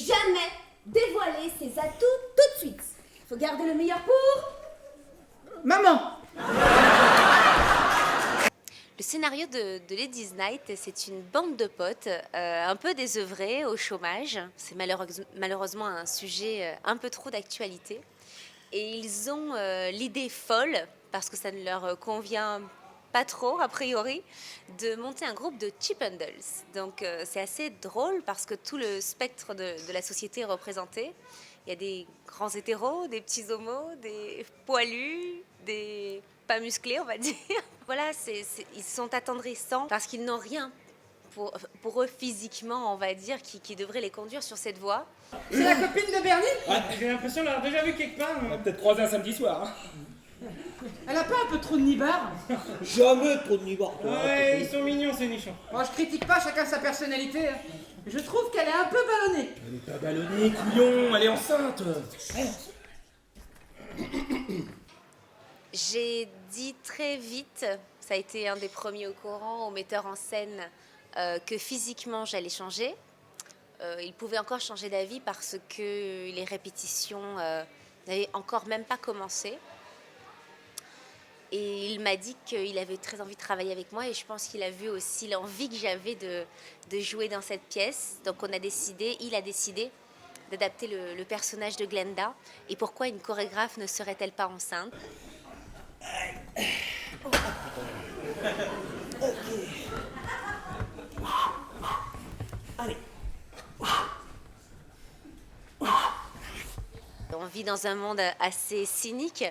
jamais dévoiler ses atouts tout de suite. Faut garder le meilleur pour... Maman. Le scénario de Ladies Night, c'est une bande de potes un peu désœuvrées, au chômage. C'est malheureusement un sujet un peu trop d'actualité. Et ils ont l'idée folle, parce que ça ne leur convient pas trop, a priori, de monter un groupe de Chippendales. Donc c'est assez drôle parce que tout le spectre de la société est représenté. Il y a des grands hétéros, des petits homos, des poilus, des pas musclés, on va dire. Voilà, ils sont attendrissants parce qu'ils n'ont rien pour eux physiquement, on va dire, qui devrait les conduire sur cette voie. C'est la copine de Bernie? Ouais, j'ai l'impression de l'avoir déjà vu quelque part. On va peut-être croiser un samedi soir. Hein. Elle a pas un peu trop de nibar? Jamais trop de nibar. Ouais, ils sont mignons ces nichons. Moi, je critique pas, chacun sa personnalité. Je trouve qu'elle est un peu ballonnée. Elle est pas ballonnée, couillon, elle est enceinte. J'ai dit très vite, ça a été un des premiers au courant, au metteur en scène, que physiquement j'allais changer. Il pouvait encore changer d'avis parce que les répétitions n'avaient encore même pas commencé. Et il m'a dit qu'il avait très envie de travailler avec moi et je pense qu'il a vu aussi l'envie que j'avais de jouer dans cette pièce. Donc il a décidé d'adapter le personnage de Glenda. Et pourquoi une chorégraphe ne serait-elle pas enceinte? Allez. On vit dans un monde assez cynique.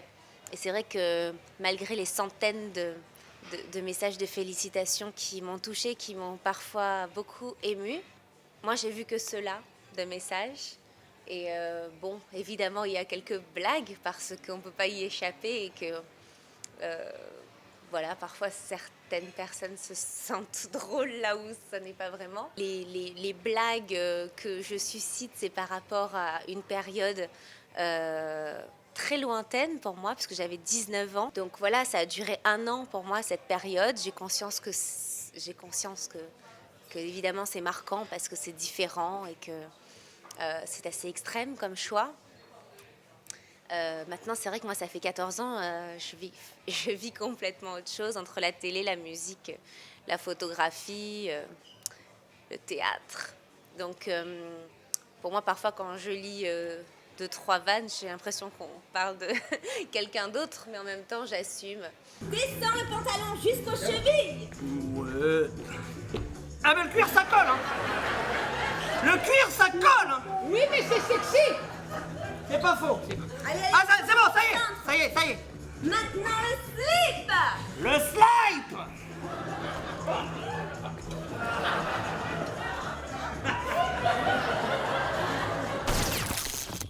Et c'est vrai que malgré les centaines de messages de félicitations qui m'ont touchée, qui m'ont parfois beaucoup émue, moi j'ai vu que cela de messages. Et bon, évidemment, il y a quelques blagues parce qu'on ne peut pas y échapper et que, voilà, parfois certaines personnes se sentent drôles là où ça n'est pas vraiment. Les blagues que je suscite, c'est par rapport à une période très lointaine pour moi, parce que j'avais 19 ans. Donc voilà, ça a duré 1 an pour moi, cette période. J'ai conscience que évidemment, c'est marquant parce que c'est différent et que c'est assez extrême comme choix. Maintenant, c'est vrai que moi, ça fait 14 ans, je vis complètement autre chose entre la télé, la musique, la photographie, le théâtre. Donc, pour moi, parfois, quand je lis 2-3 vannes, j'ai l'impression qu'on parle de quelqu'un d'autre, mais en même temps, j'assume. Descends le pantalon jusqu'aux chevilles. Ouais. Ah mais le cuir ça colle, hein. Le cuir ça colle, hein. Oui mais c'est sexy. C'est pas faux. Allez, Ah c'est bon, ça y est. Maintenant